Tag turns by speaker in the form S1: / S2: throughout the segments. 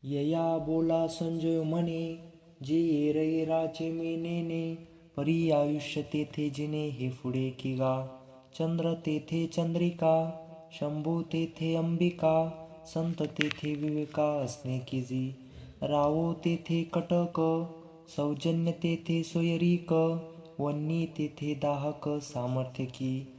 S1: यया बोला संजय म्हणे, जे येरये राचे मी नेने, परी आयुष्य तेथे जिने हे पुढे की गा. चंद्र तेथे चंद्रिका, शंभू तेथे अंबिका, संत तेथे विवेका असणे कीजी. रावो तेथे कटक, सौजन्य तेथे सोयरीक, वन्नी तेथे दाहक सामर्थ्य की.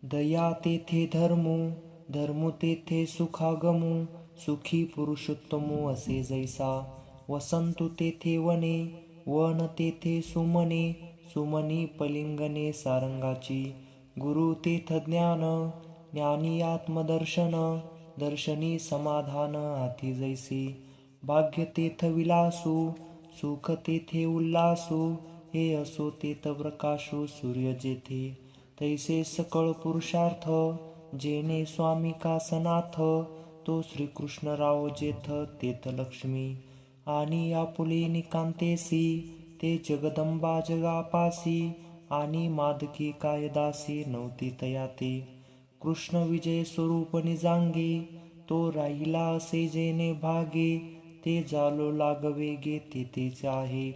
S1: दया तेथे धर्मू, धर्मू तेथे सुखागमू, सुखी पुरुषोत्तमू असे जैसा. वसंतु तेथे वने, वन तेथे सुमने, सुमनी पलिंगणे सारंगाची. गुरु तेथ ज्ञान, ज्ञानी आत्मदर्शन, दर्शनी समाधान हाती जैसे. भाग्य तेथ विलासू, सुख तेथे उल्लासू, हे असो तेथ प्रकाशू सूर्य जेथे. तैसे सकळ पुरुषार्थ, जेने स्वामी का सनाथ, तो श्रीकृष्णराव जेथ तेथ लक्ष्मी. आणि आपुले निकांतेसी, ते जगदंबा जगापासी, आणि मादकी कायदासी नव्हती तया ते. कृष्ण विजय स्वरूप निजांगे, तो राहिला असे जेने भागे, ते जालो लागवेगे तेथेच आहे.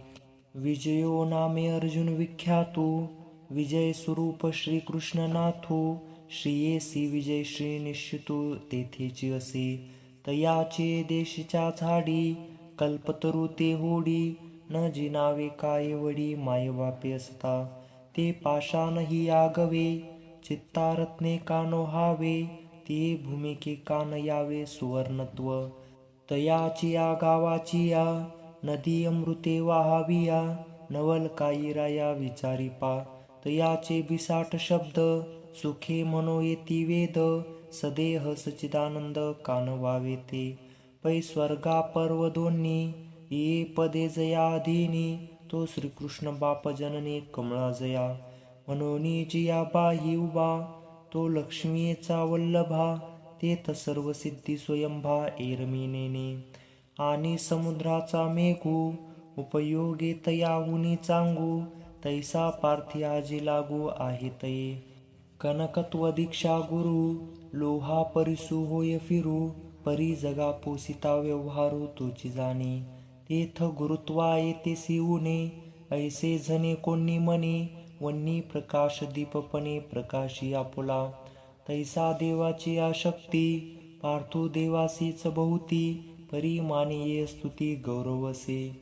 S1: विजयो नामे अर्जुन विख्यातू, विजय स्वरूप श्रीकृष्ण नाथू. श्रीयेसी विजय श्री निश्चितू तेथेची असे. तयाचे देशीच्या झाडी, कल्पतरू ते होडी, न जिनावे काय वडी मायबापे असता. ते पाषाण ही आगवे, चित्तारत्ने कानो हावे, ते भूमिके कान यावे सुवर्णत्व. तयाचिया गावाचिया, नदी अमृते वाहाविया, नवल काही राया विचारी पा. तयाचे बिसाट शब्द, सुखे म्हणो येती वेद, सदेह सच्चिदानंद कान वावे ते. पै स्वर्गा पर्व दोन्ही, ये पदे जया अधीनी, तो श्रीकृष्ण बाप जननी कमळा जया. म्हणून जिया बाही उभा, तो लक्ष्मीचा वल्लभा, तेथ सर्व सिद्धी स्वयंभा एरमी नेने. आणि समुद्राचा मेघू, उपयोगे तयाहुनी चांगू, तैसा पार्थी आजी लागू आहे तये. कनकत्व दीक्षा गुरु, लोहा परिसू होय फिरू, परी जगा पोसिता व्यवहारू तोची जाणी. तेथ गुरुत्वा येतेसी ऊने, ऐसे झने कोणी मने, वन्नी प्रकाश दीपपणे प्रकाशी आपुला. तैसा देवाची आशक्ती, पार्थू देवासीच बहुती, परी मानिये स्तुती गौरवसे.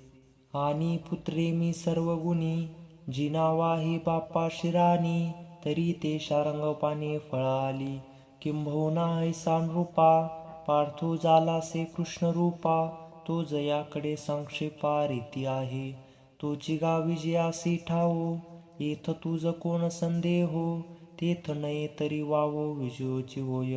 S1: आणि पुत्रे मी सर्व गुणी, जिनावा हे बाप्पा शिरानी, तरी ते शारंगपाने फळा आली. किंबहुना ऐसा नृपा, पार्थू जालासे कृष्ण रूपा, तो जयाकडे संक्षेपा रीती आहे. तोची गा विजयासी ठावो, येथ तुझ कोण संदेहो, तेथ नये तरी वावो विजयोची होय.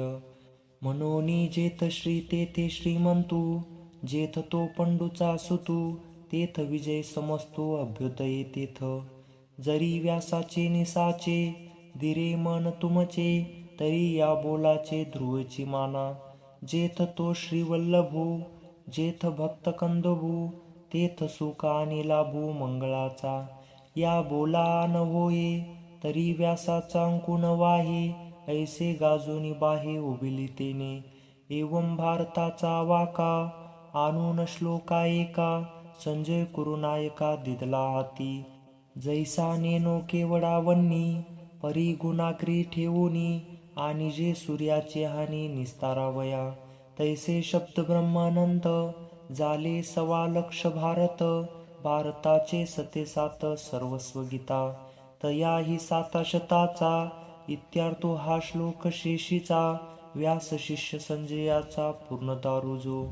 S1: म्हणून जेथ श्री तेथे श्रीमंतू, जेथ तो पंडूचा सुतू, तेथ विजय समजतो अभ्युदय तेथ. जरी व्यासाचे निसाचे, दिरे मन तुमचे, तरी या बोलाचे ध्रुवची माना. जेथ तो श्रीवल्लभू, जेथ भक्त कंदभू, तेथ सुख आणि लाभू मंगळाचा. या बोला न होये, तरी व्यासाचा अंकुन वाहे, ऐसे गाजूनी बाहे उभिली तेने. एवं भारताचा वाका, आणून श्लोका एका, संजय कुरुनायका दिदला हाती. जैसा नेनो केवडा वन्नी, परी गुणाग्री ठेवूनी, आणि जे सूर्याचे हानी निस्तारावया. तैसे शब्द ब्रह्मानंद, झाले सवा लक्ष भारत, भारताचे सते सात सर्वस्व गीता. तया ही साताशताचा, इत्यार्थो हा श्लोक शेषीचा. व्यास शिष्य संजयाचा पूर्णता रुजो.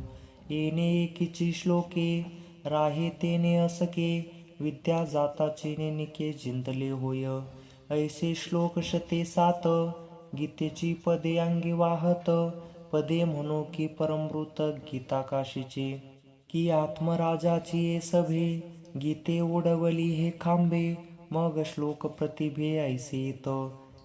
S1: येणे एकीची श्लोके, राहे तेने असके, विद्या जाताचे नेनिके जिंतले होय. ऐसे श्लोक शते सात, गीतेची पदे अंगी वाहत, पदे म्हणो की परमृत गीता काशीचे. की आत्मराजाची ये सभे, गीते उडवली हे खांबे, मग श्लोक प्रतिभे ऐसे येत.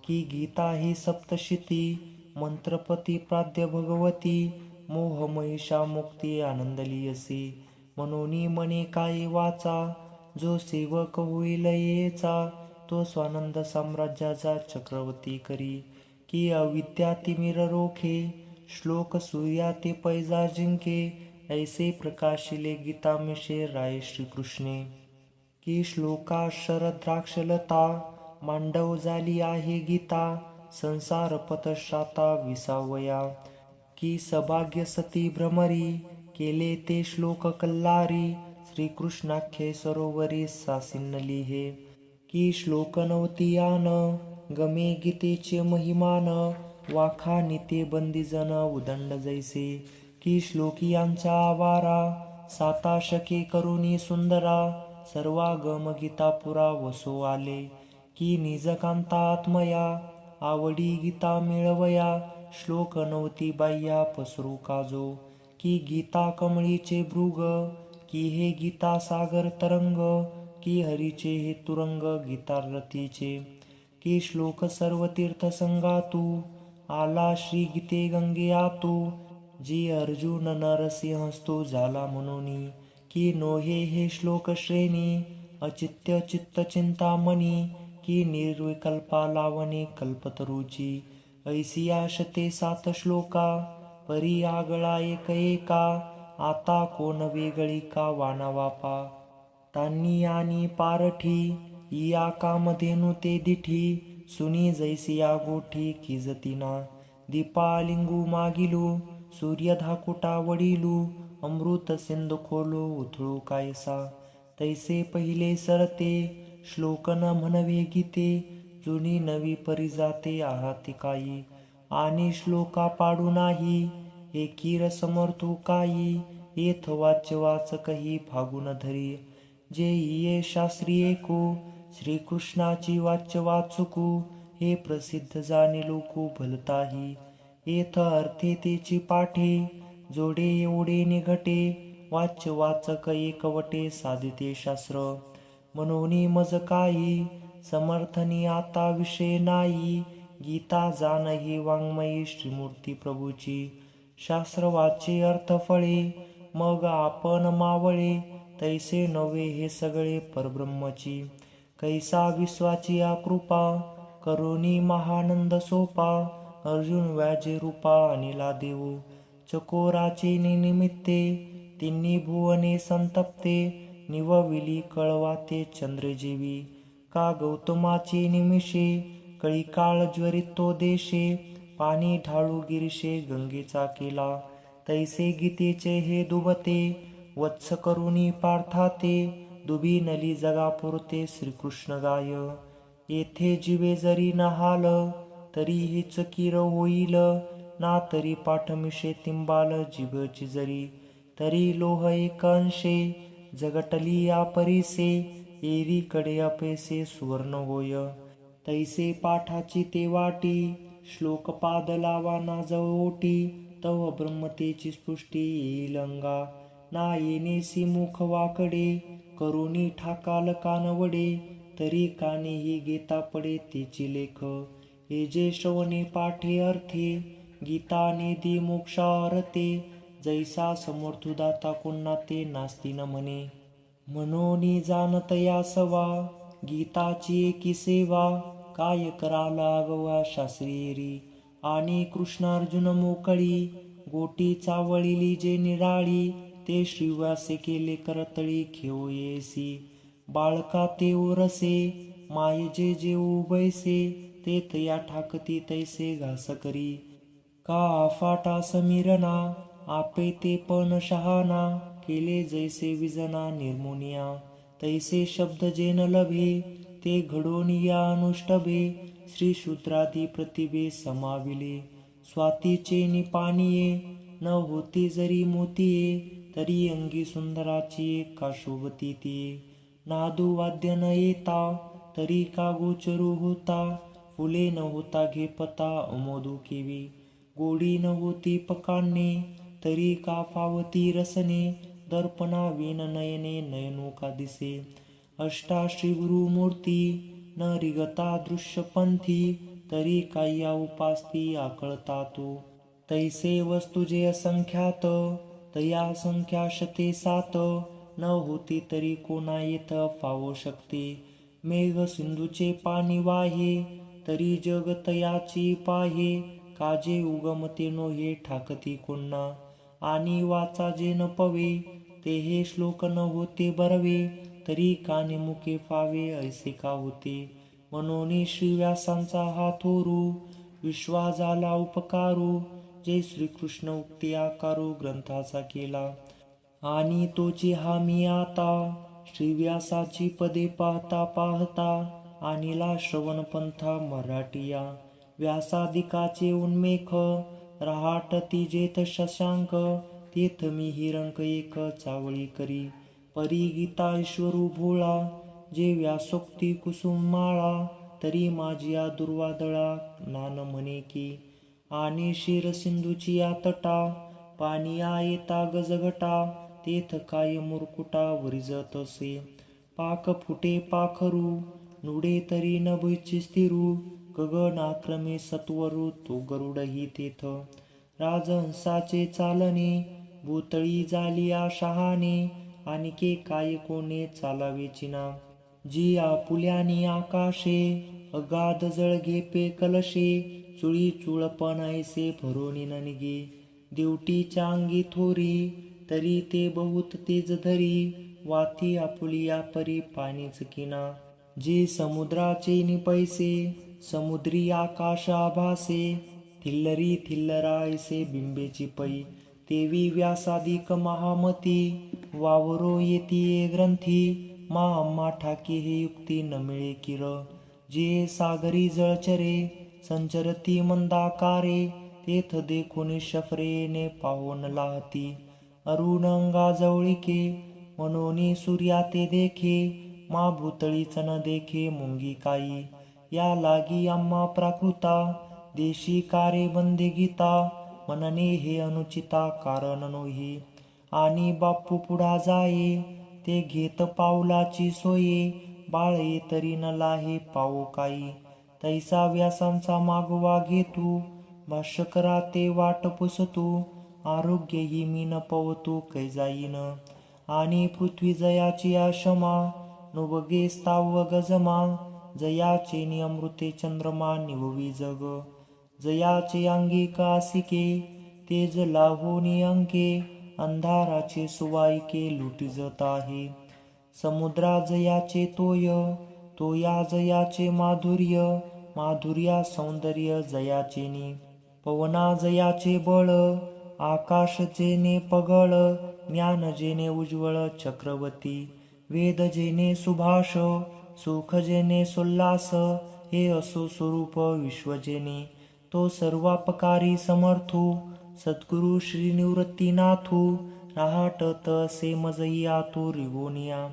S1: की गीता ही सप्तशिती, मंत्रपती प्राद्य भगवती, मोह महिषा मुक्ती आनंदली असे. म्हणून मने काय वाचा, जो सेवक होईल येचा, तो स्वानंद साम्राज्याचा चक्रवर्ती करी. की अविद्या तिमिर रोखे, श्लोक सूर्या ते पैजा जिंके, ऐसे प्रकाशिले गीतामिषे राये श्रीकृष्णे. की श्लोका शरद्राक्षलता मांडव झाली आहे गीता, संसार पतश्राता विसावया. की सभाग्य सती भ्रमरी केले ते श्लोक कल्लारी, श्रीकृष्णाख्ये सरोवरी सासिन्नली हे. की श्लोक नवतियान गमे गीतेचे महिमान, वाखानी ते बंदीजन उदंड जैसे. की श्लोकियांचा आवारा साता शके करुणी सुंदरा, सर्वागम गीता पुरा वसो आले. की निजकांता आत्मया आवडी गीता मिळवया, श्लोक नवती बाह्या पसरू काजो. की गीता कमळीचे भृग, की हे गीता सागर तरंग, की हरीचे हे तुरंग गीतारतीचे. की श्लोक सर्व तीर्थसंगातू आला श्री गीते गंगे आतू, जी अर्जुन नरसिंहस्तू झाला म्हणूनी. की नोहे हे श्लोक श्रेणी अचित्य चित्त चिंतामणी, की निर्विकल्पा लावणे कल्पतरुची. ऐसी आशते 7 श्लोका परी आगळा एक एका, आता कोण वेगळी का वानावापा. तान्नी आणि पारठी इया कामधेनु ते दिठी, सुनी जैसी या गोठी किजतीना. दीपा लिंगू मागिलू सूर्य धाकुटा वडिलू, अमृत सिंधू खोलू उथळू कायसा. तैसे पहिले सरते श्लोक न म्हणवे गीते, जुनी नवी परी जाते आहाती काही. आणि श्लोका पाडू नाही एकीर समर्थू काही, येथ वाच्य वाचकही फागुन धरी. जे ये शास्त्री ऐकू श्रीकृष्णाची वाच्य वाचुकू, हे प्रसिद्ध जाणे लोकू भलताही. येथ अर्थे तेची पाठे जोडे एवढे निघटे, वाच्य वाचक एकवटे साधिते शास्त्र. मनोनी मज काही समर्थनी आता विषय नाही, गीता जानही वाङ्मयी श्रीमूर्ती प्रभूची. शास्त्र वाचे अर्थ फळे मग आपण मावळे, तैसे नव्हे हे सगळे परब्रह्मची. कैसा विश्वाची कृपा करोनी महानंद सोपा, अर्जुन व्याजे रूपा अनिला देऊ. चकोराचे निमित्ते तिन्ही भुवने संतप्ते, निवविली कळवाते चंद्रजीवी. का गौतमाचे निमिषे कळी काळ ज्वरित तो देशे, पाणी ढाळू गिरिशे गंगेचा केला. तैसे गीतेचे हे दुबते वत्स करुणी पार्थाते, दुबी नली जगापुरते श्रीकृष्ण गाय. येथे जीवे जरी न हाल तरीही चकीर होईल, ना तरी पाठमिशे तिंबाल जिभची जरी. तरी लोह एक अंशे जगटली या परीसे, एरीकडे अपेसे सुवर्ण होय. तैसे पाठाची ते वाटी श्लोक पाद लावा ना जवळोटी, तव ब्रह्मतेची स्पृष्टी येईल अंगा. ना येणेसी मुख वाकडे करुणी ठाकाल कानवडे, तरी कानेही घेता पडे तेची लेख. हे जे श्रवणे पाठे अर्थे गीता नेदी मोक्षा अरते, जैसा समर्थुदाता कोणा ते नास्ती न म्हणे. मनोनी जाणतया सवा गीताची एकी सेवा, काय कराल आगवा शास्त्रीयरी. आणि कृष्णार्जुन मोकळी गोटी चावळिली जे निराळी, ते श्रीव्यासे केले करतळी घेऊ येसी. बाळका ते ओरसे माय जे जे उभैसे, ते तया ठाकती तैसे घास करी. का आफाटा समीरना आपे ते पण शहाना, केले जैसे विजना निर्मोनिया. तैसे शब्द जेन लभे ते घडोनिया अनुष्टभे, श्री शूद्रादी प्रतिभे समाविले. स्वातीचे निपाणिये न होती जरी मोतीये, तरी अंगी सुंदराची का शोभती तिये. नादू वाद्य न येता तरी का गोचरू होता, फुले न होता घेपता अमोदू केवी. गोडी न होती पकाणे तरी का फावती रसने, दर्पणा विन नयने नयनू का दिसे. अष्टाश्री गुरुमूर्ती न रिगता दृश्यपंथी, तरी काय्या उपास्ती आकळता तो. तैसे वस्तू जे असंख्यात तया संख्या शते 7, न होती तरी कोणा येथ फावो शकते. मेघ सिंधूचे पाणी वाहे तरी जग तयाची पाहे, काजे उगमते नो हे ठाकती कोणा. आणि वाचा जे न पवे, ते हे श्लोक न होते बरवे, तरी कानी मुके फावे ऐसे का होते. म्हणून श्री व्यासांचा हा थोरू, विश्वा झाला उपकारू, जे श्रीकृष्ण उक्ती आकारू ग्रंथाचा केला. आणि तोची हामी आता, श्री व्यासाची पदे पाहता पाहता, आणिला श्रवण पंथा मराठीया. व्यासादिकाचे उन्मेख, रहाटती जेथ शशांक, तेथ मी हिरंक एक चावळी करी. परी गीता ईश्वरू भोळा, जे व्यासोक्ती कुसुम माळा, तरी माझिया दुर्वादळा नान म्हणे की. आणि क्षीरसिंधूची या तटा, पानिया येता गजगटा, तेथ काय मुरकुटा वरिजत असे. पाक फुटे पाखरू, नुडे तरी नभची स्थिरू, गगनाक्रमे सत्वरू तो गरुडही तेथ. राजहंसाचे चालणे, भूतळी झाली शहाणे, आणिके काय कोणे चालावे चिना. जी आपुल्यानी आकाशे, अगाध जळगे पे कलशे, चुळी चुळपण ऐसे भरोनी न निगे. देवटीच्या अंगी थोरी, तरी ते बहुत तेज धरी, वाती आपुलिया परी पाणीच किना. जे समुद्राचे निपैसे, समुद्री आकाश आभासे, थिल्लरी थिल्लरा ऐसे बिंबेची पै. तेवी व्यासादिक महामती, वावरो येती ग्रंथी, मा आम्हा ठाकी हे युक्ती न मिळे किर. जे सागरी जळचरे, संचरती मंदाकारे, तेथ देखुनी शफरेने पाहोन लाहती. अरुण अंगा जवळिके, म्हणून सूर्या ते देखे, मा भूतळीच न देखे मुंगी काई. या लागी आम्हा प्राकृता, देशी कारे बंदे गीता, मनने हे अनुचिता कारण नोही. आणि बाप्पू पुढा जाये, ते घेत पाऊलाची सोये, बाळे तरी न लाहे पावो काही. तैसा व्यासांचा मागवा घेतू, भाष्य करा ते वाट पुसतू, आरोग्य ही मी न पवतू कै जाईन. आणि पृथ्वी जयाची आशमा, नुबगे स्थाव गजमा, जयाचे निअमृते चंद्रमा निववी जग. जयाचे अंगिक आसिके, तेज लाहोनी अंके, अंधाराचे सुवाईके लुटिजत आहे. समुद्रा जयाचे तोय, तोया जयाचे माधुर्य, माधुर्या सौंदर्य जयाचेनी. पवना जयाचे बळ, आकाश जेने पगळ, ज्ञान जेने उज्ज्वळ चक्रवती. वेद जेने सुभाष, सुख जेने सोल्लास, हे असो स्वरूप विश्व जेने. तो सर्वापकारी समर्थू, सद्गुरु श्री निवृत्तीनाथू, राहाटत असे मजई आतू रिगोनिया.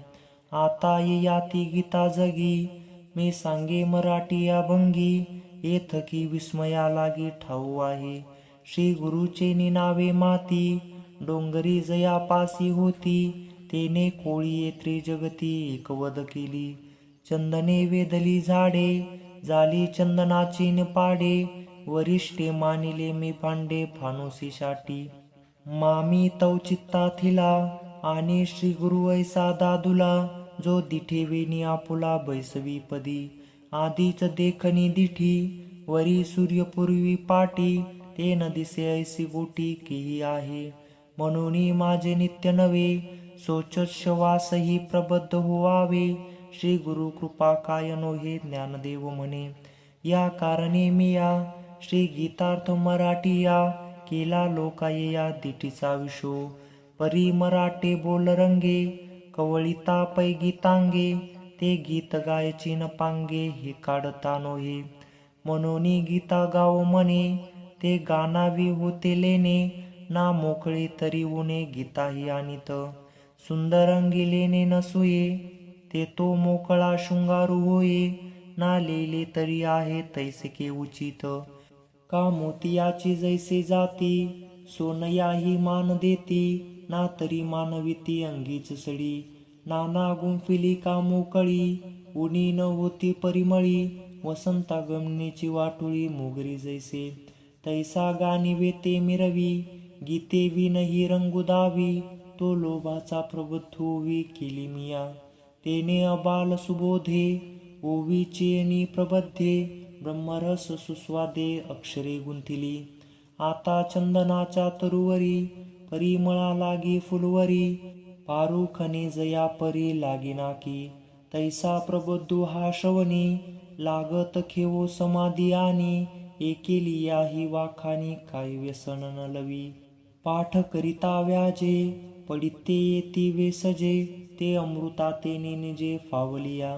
S1: आता येयाती गीता जगी, मी सांगे मराठी अभंगी, येथ की विस्मया लागी ठाऊ आहे. श्री गुरुचे निनावे माती, डोंगरी जयापासी होती, तेने कोळी त्रिजगती एकवद केली. चंदने वेदली झाडे, झाली चंदनाची निपाडे, वरिष्ठे मानिले मी भांडे फानुसी शाटी. मामी तव चित्ता थिला, आणि श्री गुरु ऐसा दादुला, जो दिठेवेनी आपुला बैसवी पदी. आधीच देखनी दिठी, वरी सूर्यपूर्वी पाटी, ते न दिसे ऐसी गोटी केही आहे. म्हणून माझे नित्य नवे, सोचत श्वासही प्रबद्ध होवावे. श्री गुरु कृपा काय नोहे ज्ञानदेव म्हणे. या कारणे मी या श्री गीतार्थ मराठीया, केला लोकाये दिठीचा विशो. परी मराठे बोल रंगे, कवळिता पै गीतांगे, ते गीत गायची न पांगे हे काढता नोहे. म्हणून गीता गाव म्हणे, ते गानावी होते लेणे, ना मोकळे तरी उणे गीताही आणित. सुंदर अंगी लेणे नसुये, ते तो मोकळा शृंगारू होये, ना लेले तरी आहे तैसे उचित. का मोतियाची जैसे जाती, सोनयाही मान देती, ना तरी मानविती अंगीच सडी. नाना गुंफिली का मोकळी, उनी न होती परिमळी, वसंता गमनेची वाटुळी मोगरी जैसे. तैसा गानिवे ते मिरवी, गीते विनही रंगुदावी, तो लोभाचा प्रबुद्धोवी केली मिया. तेने अबाल सुबोधे, ओवीचेनी प्रबद्धे, ब्रह्मरस सुस्वादे अक्षरे गुंथिली. आता चंदनाच्या तरुवरी, परिमळा लागी फुलवरी, पारुखने जया परी लागिना की. तैसा प्रबोधू हा श्रवणी, लागत खेवो समाधी आणि. एकेलिया ही वाखानी, काय व्यसन न लवी. पाठ करिता व्याजे, पडिते येती वेसजे. ते अमृता तेने निजे फावलिया,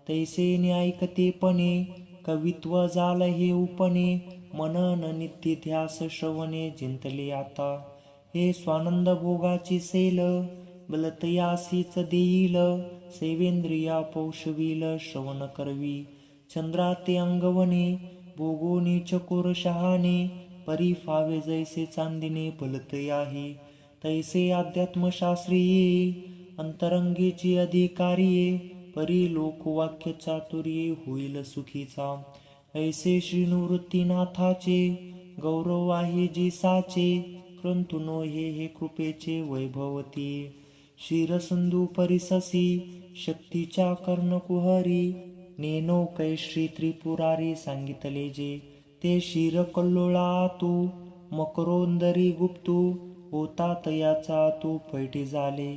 S1: तैसे ऐकतेपणे. कवित्व जाल हे उपने, मनन नित्य ध्यास श्रवणे जिंतले आता. हे स्वानंद भोगाची सेल, बलतयासीच देईल. सेवेंद्रिया पौशविल श्रवण करवी. चंद्राते अंगवने, भोगोनी चकोर शहाणे. परी फावे जैसे चांदिने बलतयाही, तैसे अध्यात्मशास्त्री ये. अंतरंगीची अधिकारिये, परी लोकवाक्य चातुर्ये होईल सुखीचा. ऐसे श्रीनिवृत्तीनाथाचे, गौरव आहे जी साचे. क्रंतुनो हे कृपेचे वैभवती. क्षीरसिंधू परिससी, शक्तीच्या कर्णकुहरी. नेनो कैश्री त्रिपुरारी सांगितले जे, ते क्षीर कल्लोळा तू. मकरोंदरी गुप्तू, होता तयाचा तू पैठी झाले.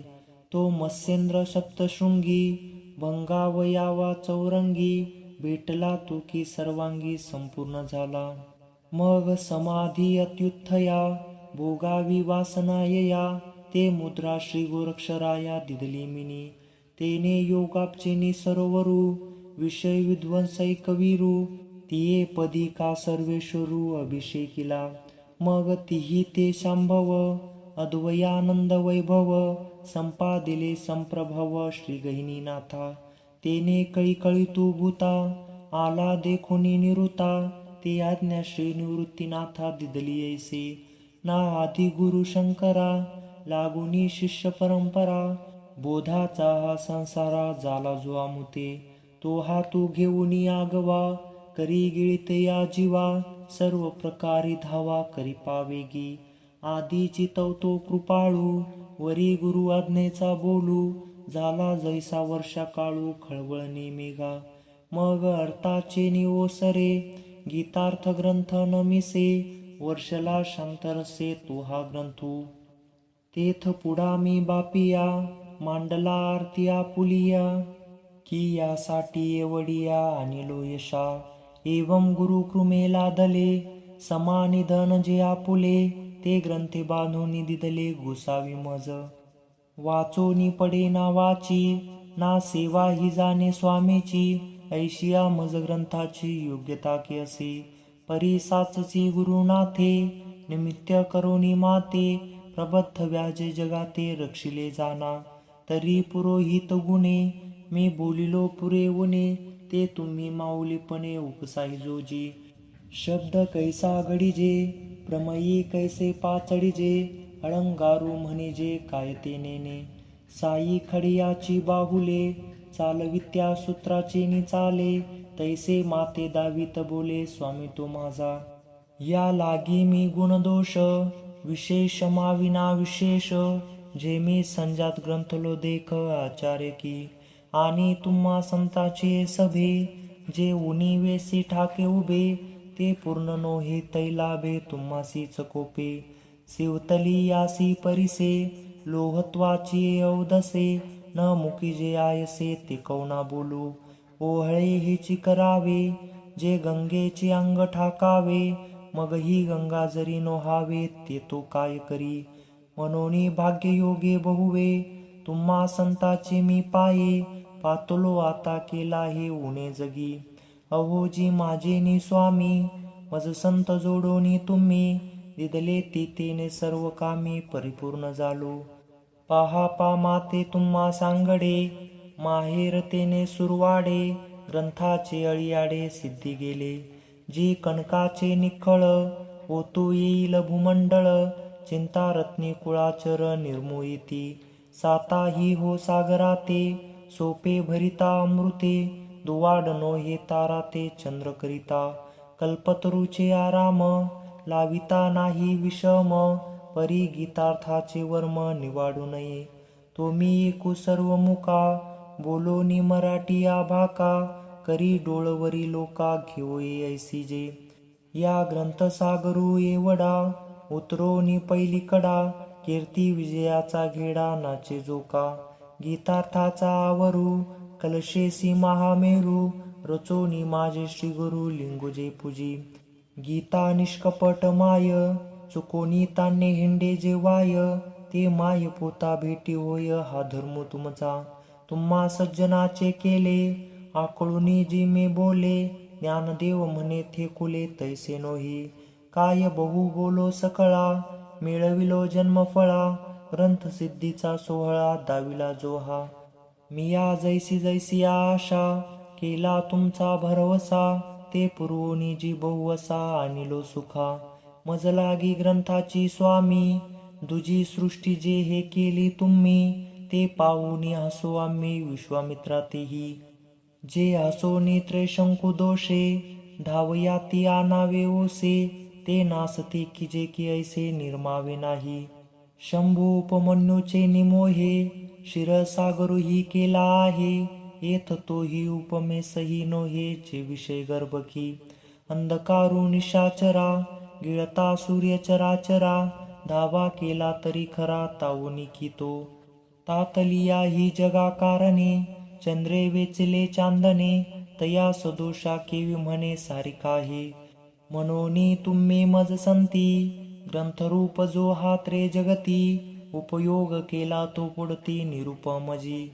S1: तो मत्स्येंद्र सप्तशृंगी, भंगावयावा चौरंगी. भेटला तू की सर्वांगी संपूर्ण झाला. मग समाधी अत्युत्थया, भोगावी वासनायया. ते मुद्रा श्री गोरक्षराया दिदली मिनी. तेने योगापचेनी सरोवरू, विषय विध्वंसैकवीरू. तिये पदी का सर्वेश्वरू अभिषेकिला. मग तिही ते शांभव, अद्वयानंद वैभव. संपादिले संप्रभव श्री गहिनीनाथा. तेने कळी तू भूता, आला देखोनी निरुता. ते आज्ञा श्री निवृत्तीनाथा दिदली ऐसे. ना आदि गुरु शंकरा, लागुनी शिष्य परंपरा. बोधाचा हा संसारा, झाला जो आमुते. तो हा तू घेऊनी आगवा, करी गिळित या जीवा. सर्व प्रकारी धावा करी पावेगी, आधीची तो कृपाळू. वरी गुरु आज्ञेचा बोलू, झाला जैसा वर्षा काळू. खळबळणी मेघा, मग अर्थाचे निओसरे. गीतार्थ ग्रंथ नमिसे, वर्षला शांतरसे तो हा ग्रंथू. तेथ पुढा मी बापिया, मांडला आरती आपुलिया. की यासाठी एवढिया आणिलो यशा. एवं गुरु कृमे लादले, समानिधन जे आपुले. ते ग्रंथे बांधून दिदले गोसावी मज. वाचोनी पडे ना वाची, ना सेवा ही जाणे स्वामीची. ऐशिया मज ग्रंथाची योग्यता की असे. परी साचची गुरुनाथे, निमित्त करोनी माते. प्रबद्ध व्याजे जगाते रक्षिले जाना. तरी पुरोहित गुणे, मी बोलिलो पुरे उणे. ते तुम्ही माऊलीपणे उपसाई जोजी. शब्द कैसा घडीजे, प्रमयी कैसे पाचडीजे. अलंगारू म्हणिजे काय ते नेने. साई खडियाची बाहुले, चालवित्या सूत्राचे निचाले. तैसे माते दावीत बोले स्वामी तो माझा. या लागी मी गुणदोष, विशेष माविना विशेष. जे मी संजात ग्रंथलो देख आचार्य की. आणि तुम्हा संताचे सभे, जे उनी वेसी ठाके उभे. ते पूर्ण नो हे तैलाभे तुम्हासीच कोपे. शिवतली यासी परिसे, लोहत्वाची अवधसे. न मुकी जे आयसे ते कौना बोलू. ओहळे हेची करावे, जे गंगेचे अंग ठाकावे. मग ही गंगा जरी नोहावे, ते तो काय करी. मनोनी भाग्ययोगे बहुवे, तुम्हा संताचे मी पाये. पातलो आता केला हे उणे जगी. अहोजी माझे नि स्वामी, मज संत जोडोनी तुम्ही. दिदले तेने सर्व कामी, परिपूर्ण झालो. पहा माते तुम्हा सांगडे, माहेर तेने सुरवाडे. ग्रंथाचे अळियाडे सिद्धी गेले, जी कणकाचे निखळ. ओतू येईल भूमंडळ, चिंता रत्नी कुळाचर निर्मोहिती. साताही हो सागराते, सोपे भरिता अमृते. दुवाडनो हे ताराते चंद्र करिता. कल्पतरूचे आराम, लाविता नाही विषम. परी गीतार्थाचे वर्म निवाडू नये. तुम्ही एकू सर्व मुका, बोलोनी मराठी आभाका. करी डोळवरी लोका घेओये ऐसी जे. या ग्रंथसागरू एवढा, उतरोनी पहिली कडा. कीर्ती विजयाचा घेडा नाचे जोका. गीतार्थाचा आवरू कलशेसी महामेरू. रचोनी माझे श्री गुरु लिंगुजे पूजी. गीता निष्कपट माय चुकोनी तान्हे हिंडे जे वाय. ते माय पोता भेटी होय हा धर्म तुमचा. तुम्हा सज्जनाचे केले आकळूनी जी मे बोले. ज्ञानदेव म्हणे थे कुले तैसे नोही. काय बहु बोलो सकळा मिळविलो जन्मफळा. ग्रंथ सिद्धीचा सोहळा दाविला जो हा. मिया जैसी जैसी आशा केला तुमचा भरवसा. ते पुरवोनी जी बहुवसा आणिलो सुखा. मज लागी ग्रंथाची स्वामी दुजी सृष्टी जे हे केली तुम्ही. ते पाहुनी हसो आम्ही विश्वामित्रा तेही. जे हसोनी त्रैशंकु दोषे धावयाती आनावे ओसे. ते नासते की जे की ऐसे निर्मावे नाही. शंभू उपमन्यूचे निमोहे क्षीरसागरू ही केला आहे. येथ तोही उपमे सही नोहे जे विषय गर्भकी. अंधकारू निशाचरा गिळता सूर्य चराचरा. धावा केला तरी खरा तावुनी की तो. तातलिया ही जगा कारणे चंद्रे वेचले चांदणे. तया सदोषा केवी म्हणे सारिका आहे. मनोनी तुम्ही मज संती ग्रंथरूप जो हा त्रे जगती. उपयोग केला तो पुढती निरुपमजी.